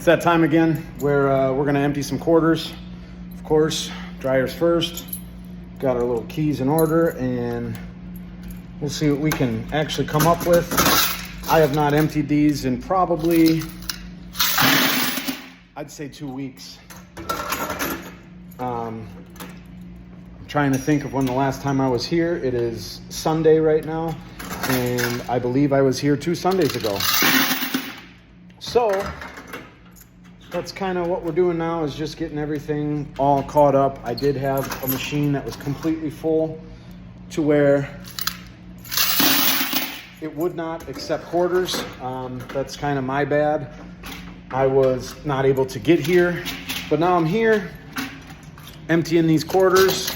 It's that time again where we're gonna empty some quarters. Of course, dryers first. Got our little keys in order, and we'll see what we can actually come up with. I have not emptied these in probably, I'd say 2 weeks. I'm trying to think of when the last time I was here. It is Sunday right now, and I believe I was here 2 Sundays ago. So that's kind of what we're doing now, is just getting everything all caught up. I did have a machine that was completely full to where it would not accept quarters. That's kind of my bad. I was not able to get here, but now I'm here emptying these quarters.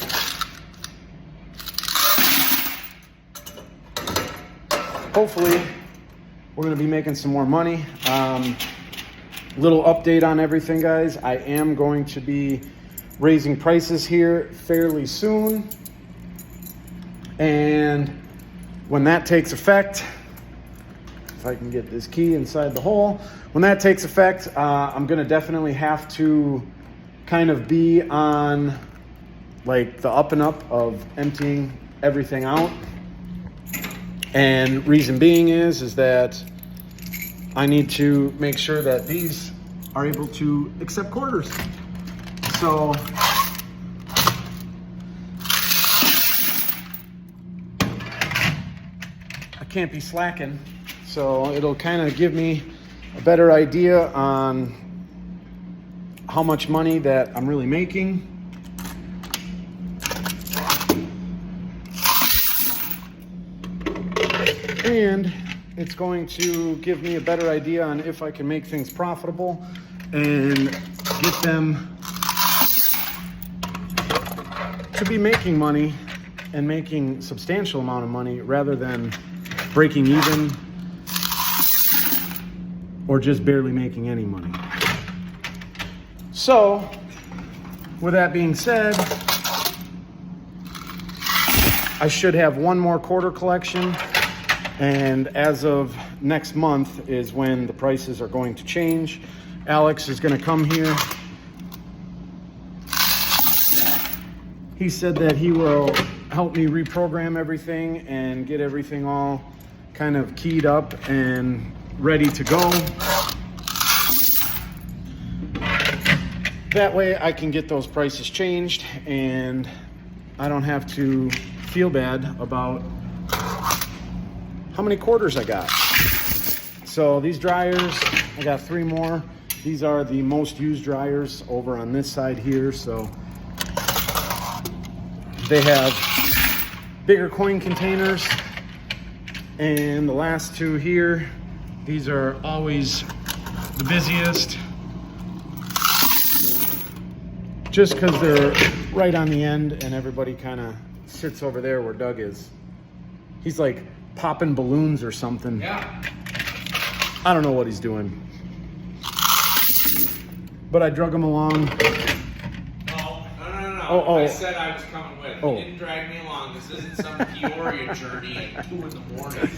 Hopefully we're going to be making some more money. Little update on everything, guys. I am going to be raising prices here fairly soon, and when that takes effect, if I can get this key inside the hole, when that takes effect, I'm going to definitely have to kind of be on like the up and up of emptying everything out. And reason being is that I need to make sure that these are able to accept quarters. So I can't be slacking. So it'll kind of give me a better idea on how much money that I'm really making. And it's going to give me a better idea on if I can make things profitable and get them to be making money and making substantial amount of money rather than breaking even or just barely making any money. So, with that being said, I should have one more quarter collection. And as of next month is when the prices are going to change. Alex is going to come here. He said that he will help me reprogram everything and get everything all kind of keyed up and ready to go. That way I can get those prices changed and I don't have to feel bad about how many quarters I got. So these dryers, I got 3 more. These are the most used dryers over on this side here. So they have bigger coin containers. And the last 2 here, these are always the busiest. Just because they're right on the end and everybody kind of sits over there where Doug is. He's like popping balloons or something. Yeah. I don't know what he's doing. But I drug him along. No. Oh. I said I was coming with. Oh. You didn't drag me along. This isn't some Peoria journey at 2 in the morning.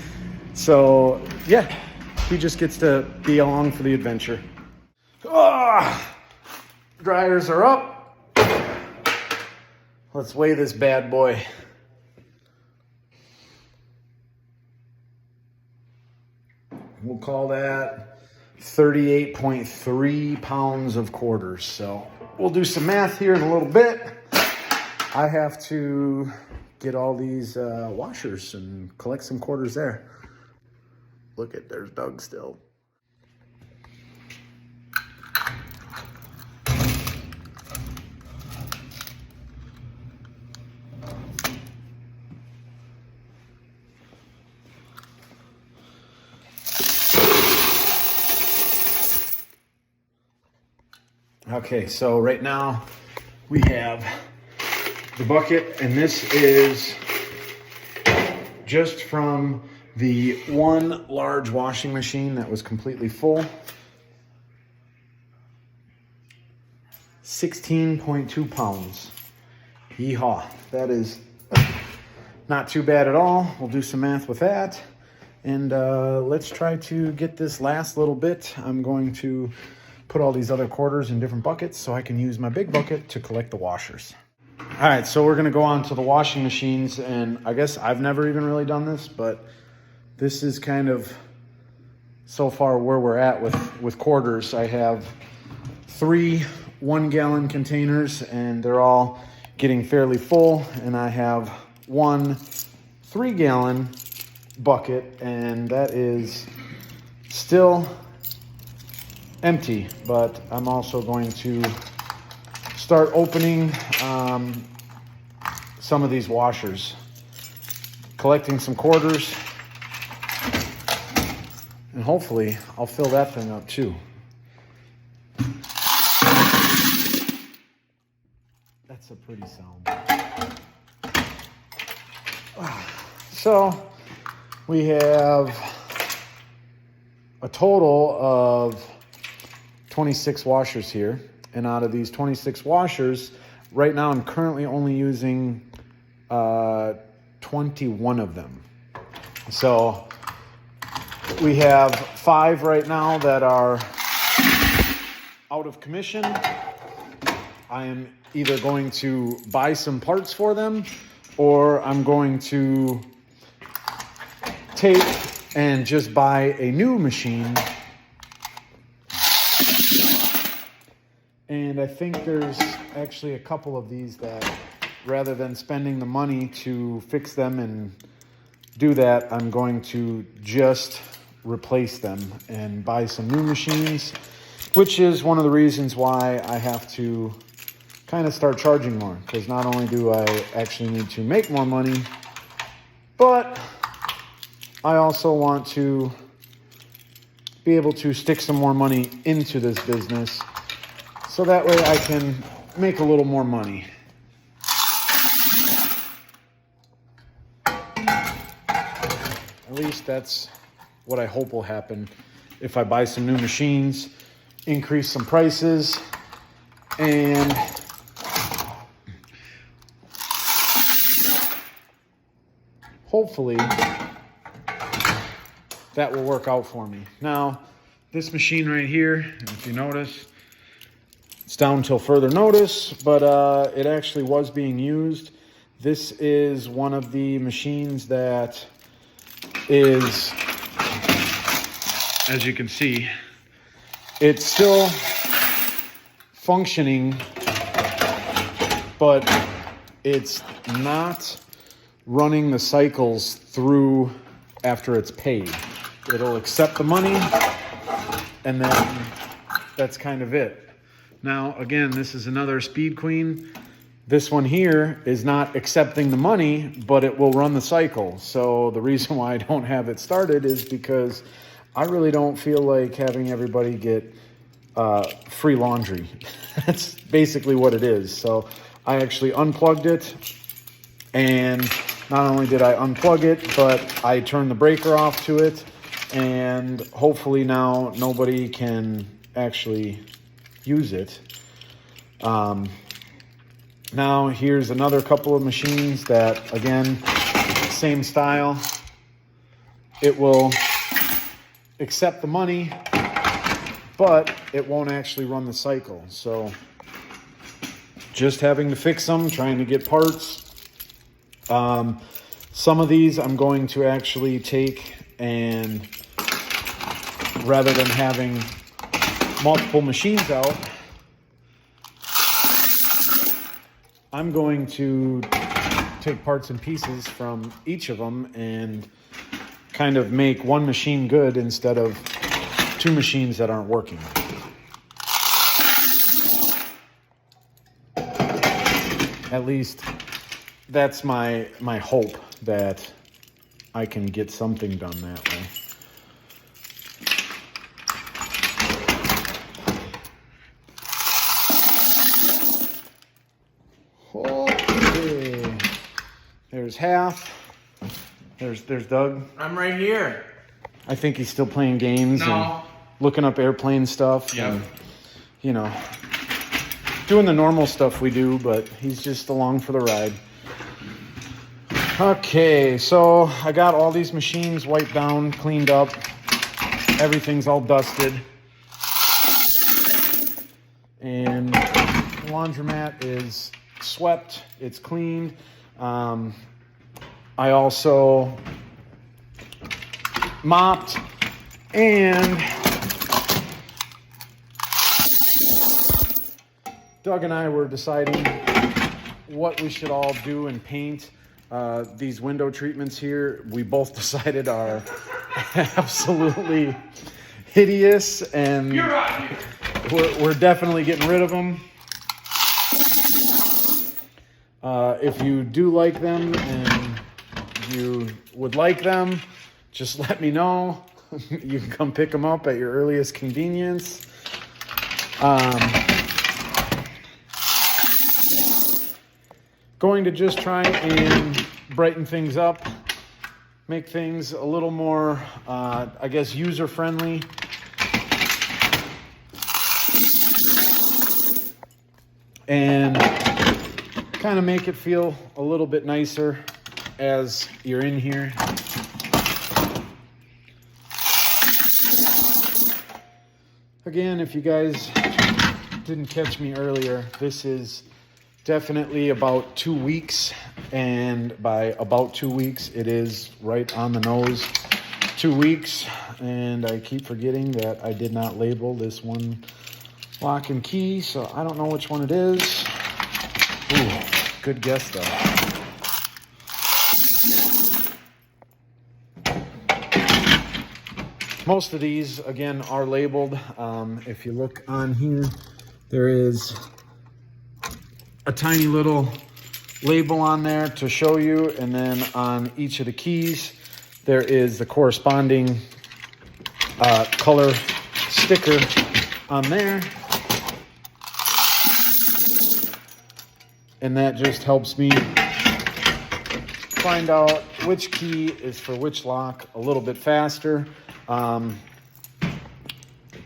So, yeah, he just gets to be along for the adventure. Dryers are up. Let's weigh this bad boy. We'll call that 38.3 pounds of quarters. So we'll do some math here in a little bit. I have to get all these washers and collect some quarters there. Look at, there's Doug still. Okay, so right now we have the bucket, and this is just from the one large washing machine that was completely full. 16.2 pounds. Yeehaw. That is not too bad at all. We'll do some math with that. And let's try to get this last little bit. I'm going to put all these other quarters in different buckets so I can use my big bucket to collect the washers. All right, so we're gonna go on to the washing machines, and I guess I've never even really done this, but this is kind of so far where we're at with quarters. I have 3 1-gallon containers, and they're all getting fairly full, and I have 1 3-gallon bucket, and that is still empty. But I'm also going to start opening some of these washers, collecting some quarters, and hopefully I'll fill that thing up too. That's a pretty sound. So we have a total of 26 washers here. And out of these 26 washers, right now I'm currently only using 21 of them. So we have 5 right now that are out of commission. I am either going to buy some parts for them, or I'm going to take and just buy a new machine. And I think there's actually a couple of these that, rather than spending the money to fix them and do that, I'm going to just replace them and buy some new machines, which is one of the reasons why I have to kind of start charging more, because not only do I actually need to make more money, but I also want to be able to stick some more money into this business, so that way I can make a little more money. At least that's what I hope will happen if I buy some new machines, increase some prices, and hopefully that will work out for me. Now, this machine right here, if you notice, it's down until further notice, but it actually was being used. This is one of the machines that is, as you can see, it's still functioning, but it's not running the cycles through after it's paid. It'll accept the money, and then that's kind of it. Now, again, this is another Speed Queen. This one here is not accepting the money, but it will run the cycle. So the reason why I don't have it started is because I really don't feel like having everybody get free laundry. That's basically what it is. So I actually unplugged it, and not only did I unplug it, but I turned the breaker off to it, and hopefully now nobody can actually use it. Now here's another couple of machines that, again, same style. It will accept the money, but it won't actually run the cycle. So just having to fix them, trying to get parts. Some of these I'm going to actually take, and rather than having multiple machines out, I'm going to take parts and pieces from each of them and kind of make one machine good instead of 2 machines that aren't working. At least that's my hope, that I can get something done that way. Okay. There's half. There's Doug. I'm right here. I think he's still playing games and No. looking up airplane stuff. Yep. And, you know, doing the normal stuff we do, but he's just along for the ride. Okay, so I got all these machines wiped down, cleaned up. Everything's all dusted. and the laundromat is swept, it's cleaned. I also mopped, and Doug and I were deciding what we should all do and paint. These window treatments here, we both decided are absolutely hideous, and You're right. we're definitely getting rid of them. If you do like them and you would like them, just let me know. You can come pick them up at your earliest convenience. Going to just try and brighten things up, make things a little more, I guess, user-friendly. And kind of make it feel a little bit nicer as you're in here. Again, if you guys didn't catch me earlier, this is definitely about 2 weeks, and by about 2 weeks, it is right on the nose. 2 weeks, and I keep forgetting that I did not label this one lock and key, so I don't know which one it is. Ooh, good guess though. Most of these, again, are labeled. If you look on here, there is a tiny little label on there to show you, and then on each of the keys, there is the corresponding color sticker on there. And that just helps me find out which key is for which lock a little bit faster.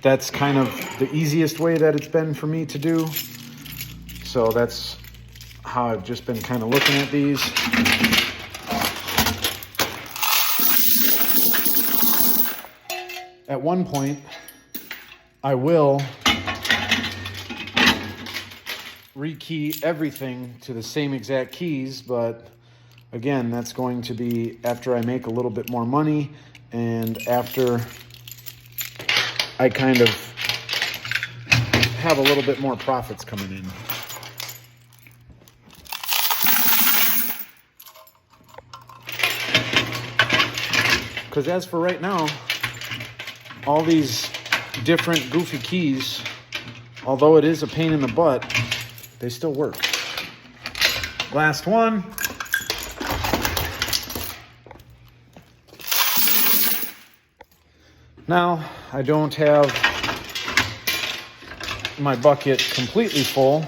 That's kind of the easiest way that it's been for me to do. So that's how I've just been kind of looking at these. At one point, I will rekey everything to the same exact keys, but again, that's going to be after I make a little bit more money and after I kind of have a little bit more profits coming in. Because as for right now, all these different goofy keys, although it is a pain in the butt, they still work. Last one. Now, I don't have my bucket completely full,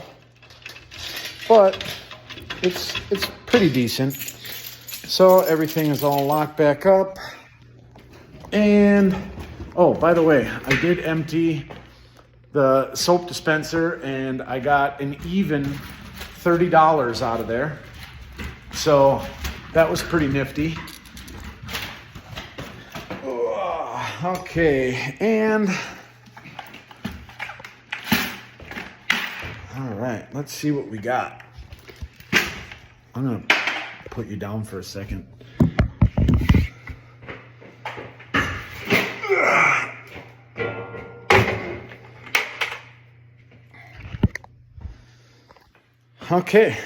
but it's pretty decent. So everything is all locked back up. And, oh, by the way, I did empty the soap dispenser, and I got an even $30 out of there. So that was pretty nifty. Okay, and all right, let's see what we got. I'm gonna put you down for a second. Okay,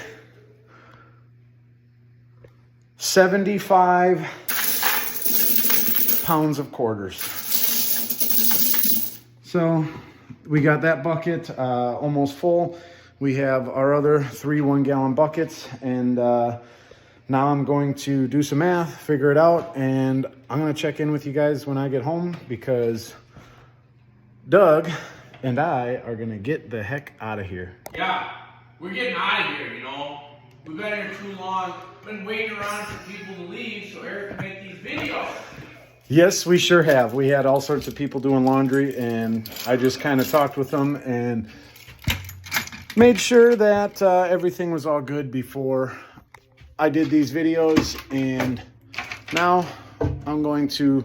75 pounds of quarters. So we got that bucket almost full. We have our other 3 1-gallon buckets, and now I'm going to do some math, figure it out, and I'm gonna check in with you guys when I get home, because Doug and I are gonna get the heck out of here. Yeah, we're getting out of here, you know. We've been here too long. Been waiting around for people to leave so Eric can make these videos. Yes, we sure have. We had all sorts of people doing laundry, and I just kind of talked with them and made sure that everything was all good before I did these videos. And now I'm going to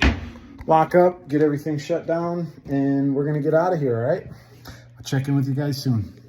lock up, get everything shut down, and we're going to get out of here, all right? I'll check in with you guys soon.